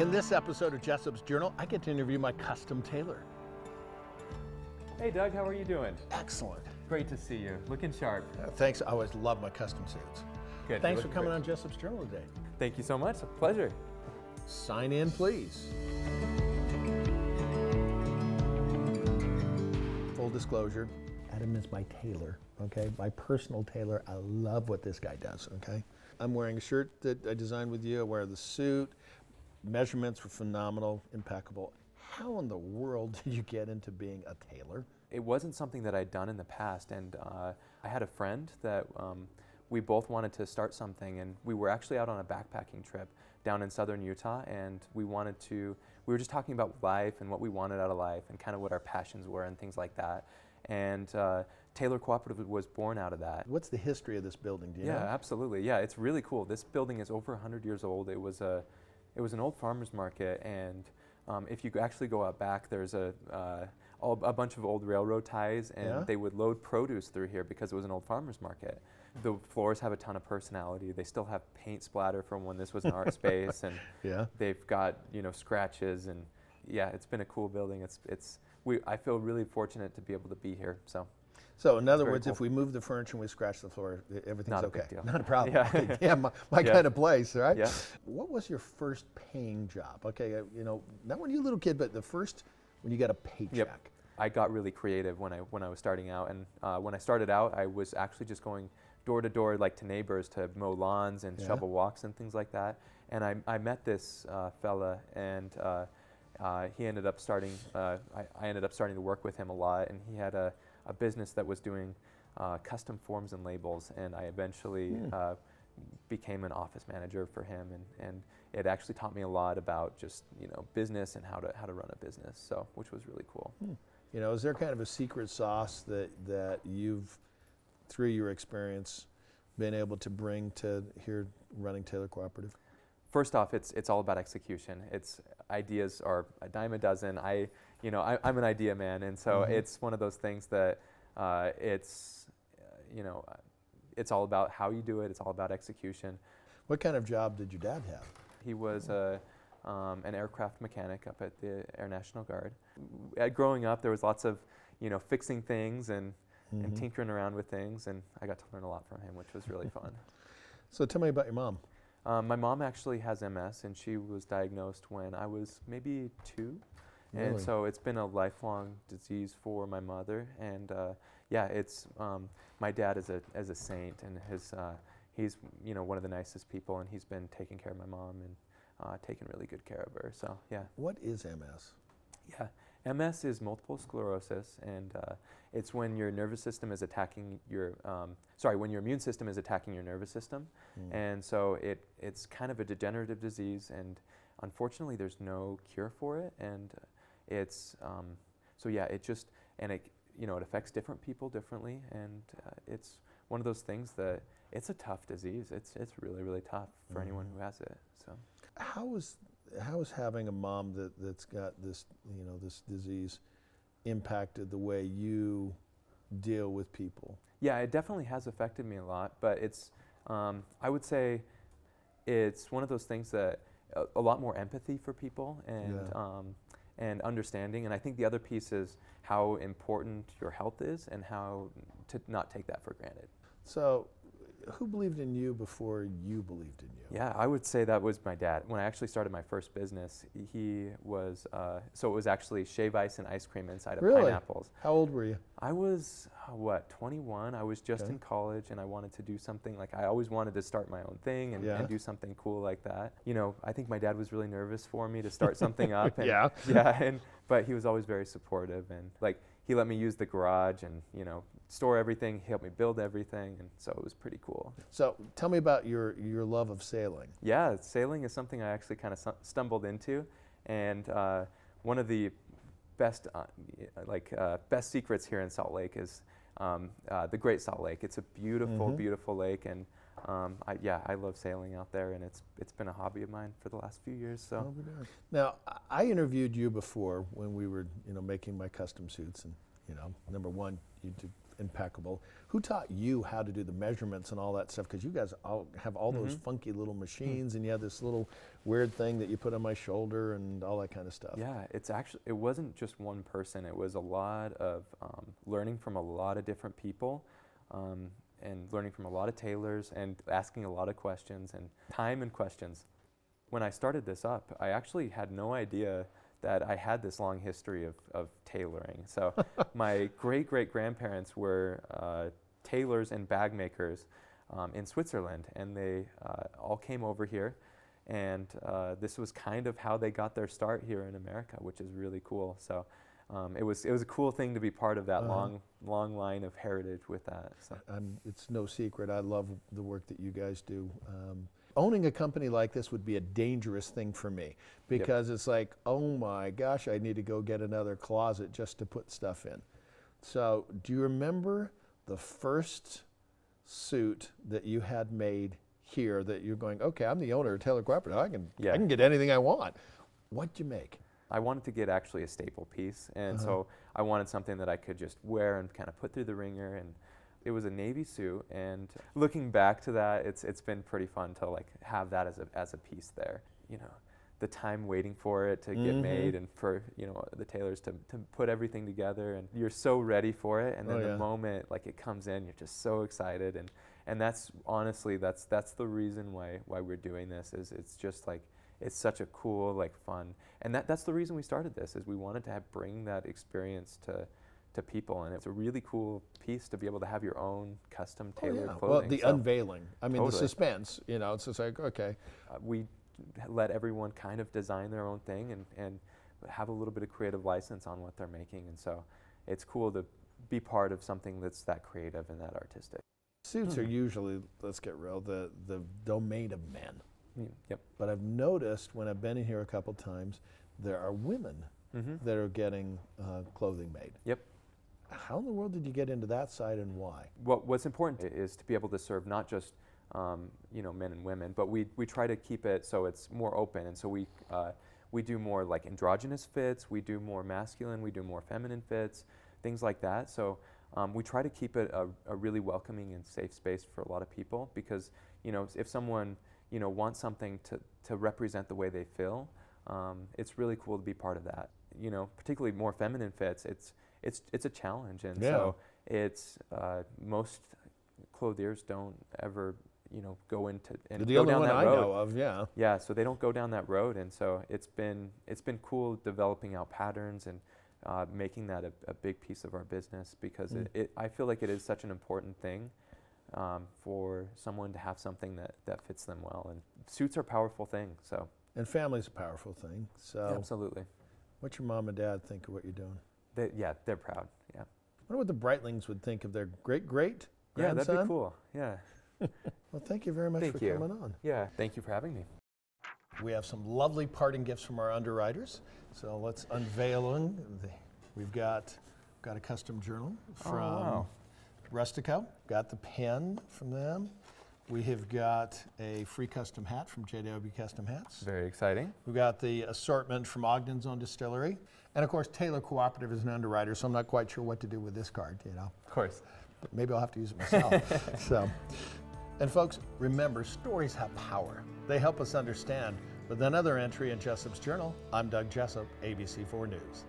In this episode of Jessop's Journal, I get to interview my custom tailor. Hey Doug, how are you doing? Excellent. Great to see you. Looking sharp. Thanks. I always love my custom suits. Good. Thanks for coming on Jessop's Journal today. Thank you so much. A pleasure. Sign in, please. Full disclosure, Adam is my tailor, okay? My personal tailor. I love what this guy does, okay? I'm wearing a shirt that I designed with you. I wear the suit. Measurements were phenomenal, impeccable. How in the world did you get into being a tailor? It wasn't something that I'd done in the past, and I had a friend that we both wanted to start something, and we were actually out on a backpacking trip down in southern Utah, and we were just talking about life and what we wanted out of life and kind of what our passions were and things like that. And Tailor Cooperative was born out of that. What's the history of this building? Do you know? Yeah, absolutely. Yeah, it's really cool. This building is over 100 years old. It was an old farmer's market, and if you actually go out back, there's a bunch of old railroad ties, and they would load produce through here because it was an old farmer's market. The floors have a ton of personality. They still have paint splatter from when this was an art space, and they've got scratches, and yeah, it's been a cool building. I feel really fortunate to be able to be here. So in other words, if we move the furniture and we scratch the floor, everything's Not a okay. big deal. Not a problem. Yeah, Okay, yeah, my kind of place, right? Yeah. What was your first paying job? Okay, not when you were a little kid, but the first when you got a paycheck. Yep. I got really creative when I was starting out, and when I started out, I was actually just going door to door, like to neighbors, to mow lawns and shovel walks and things like that. And I met this fella, and he ended up starting. I ended up starting to work with him a lot, and he had a business that was doing custom forms and labels, and I eventually became an office manager for him, and it actually taught me a lot about just business and how to run a business, so which was really cool. Is there kind of a secret sauce that you've, through your experience, been able to bring to here running Tailor Cooperative? First off, it's all about execution. Ideas are a dime a dozen. I'm an idea man, and so it's one of those things that it's all about how you do it. It's all about execution. What kind of job did your dad have? He was an aircraft mechanic up at the Air National Guard. Growing up, there was lots of fixing things and tinkering around with things, and I got to learn a lot from him, which was really fun. So tell me about your mom. My mom actually has MS, and she was diagnosed when I was maybe 2. Really? And so it's been a lifelong disease for my mother. And it's my dad is a saint, and he's one of the nicest people, and he's been taking care of my mom and taking really good care of her. So yeah. What is MS? Yeah. MS is multiple sclerosis, and it's when your nervous system is attacking when your immune system is attacking your nervous system. And so it's kind of a degenerative disease, and unfortunately there's no cure for it, and it affects different people differently, and it's one of those things that it's a tough disease. It's really, really tough for anyone who has it. So how is having a mom that's got this this disease impacted the way you deal with people? Yeah, it definitely has affected me a lot, but it's I would say it's one of those things that a lot more empathy for people and understanding. And I think the other piece is how important your health is and how to not take that for granted. So who believed in you before you believed in you? Yeah, I would say that was my dad. When I actually started my first business, he was, it was actually shave ice and ice cream inside of pineapples. How old were you? I was, 21? I was just in college, and I wanted to do something, I always wanted to start my own thing and do something cool like that. I think my dad was really nervous for me to start something up. And, but he was always very supportive, and he let me use the garage and store everything. He helped me build everything, and so it was pretty cool. So tell me about your love of sailing. Yeah, sailing is something I actually kind of stumbled into, and one of the best best secrets here in Salt Lake is the Great Salt Lake. It's a beautiful, beautiful lake, and I love sailing out there, and it's been a hobby of mine for the last few years. So now, I interviewed you before when we were making my custom suits, and number one, you did impeccable. Who taught you how to do the measurements and all that stuff? Because you guys all have all those funky little machines, and you have this little weird thing that you put on my shoulder and all that kind of stuff. Yeah, it wasn't just one person. It was a lot of learning from a lot of different people, and learning from a lot of tailors, and asking a lot of questions, and time and questions. When I started this up, I actually had no idea that I had this long history of tailoring. So my great-great-grandparents were tailors and bag makers in Switzerland, and they all came over here, and this was kind of how they got their start here in America, which is really cool. So it was a cool thing to be part of that long line of heritage with that. So. It's no secret, I love the work that you guys do. Owning a company like this would be a dangerous thing for me, because it's like, oh my gosh, I need to go get another closet just to put stuff in. So do you remember the first suit that you had made here that you're going, okay, I'm the owner of Tailor Cooperative, I can get anything I want? What'd you make? I wanted to get actually a staple piece, and so I wanted something that I could just wear and kind of put through the ringer, and it was a navy suit. And looking back to that, it's been pretty fun to like have that as a piece there. You know, the time waiting for it to get made, and for the tailors to put everything together, and you're so ready for it, and then the moment like it comes in, you're just so excited, and that's honestly that's the reason why we're doing this. Is it's just like it's such a cool, like, fun, and that's the reason we started this. Is we wanted to bring that experience to people, and it's a really cool piece to be able to have your own custom tailored clothing. Well, the unveiling, I mean, the suspense, it's just like, okay. We let everyone kind of design their own thing and have a little bit of creative license on what they're making, and so it's cool to be part of something that's that creative and that artistic. Suits are usually, let's get real, the domain of men. Yep. But I've noticed when I've been in here a couple times, there are women that are getting clothing made. Yep. How in the world did you get into that side, and why? What's important is to be able to serve not just men and women, but we try to keep it so it's more open, and so we do more like androgynous fits, we do more masculine, we do more feminine fits, things like that. So we try to keep it a really welcoming and safe space for a lot of people, because if someone wants something to represent the way they feel, it's really cool to be part of that. Particularly more feminine fits, it's a challenge, and so it's most clothiers don't ever go into and the go only down one that I road. know of, Yeah, so they don't go down that road, and so it's been cool developing out patterns and making that a big piece of our business, because I feel like it is such an important thing for someone to have something that fits them well, and suits are a powerful thing. So. And family's a powerful thing. So. Yeah, absolutely. What's your mom and dad think of what you're doing? They're proud. Yeah. I wonder what the Breitlings would think of their great-great Yeah, grandson. that'd be cool. Yeah. Well, thank you very much for coming on. Yeah, thank you for having me. We have some lovely parting gifts from our underwriters, so let's unveil them. We've got a custom journal from Rustico. Got the pen from them. We have got a free custom hat from JW Custom Hats. Very exciting. We've got the assortment from Ogden's Own Distillery. And of course, Tailor Cooperative is an underwriter, so I'm not quite sure what to do with this card, Of course. But maybe I'll have to use it myself. And folks, remember, stories have power. They help us understand. With another entry in Jessop's Journal, I'm Doug Jessop, ABC4 News.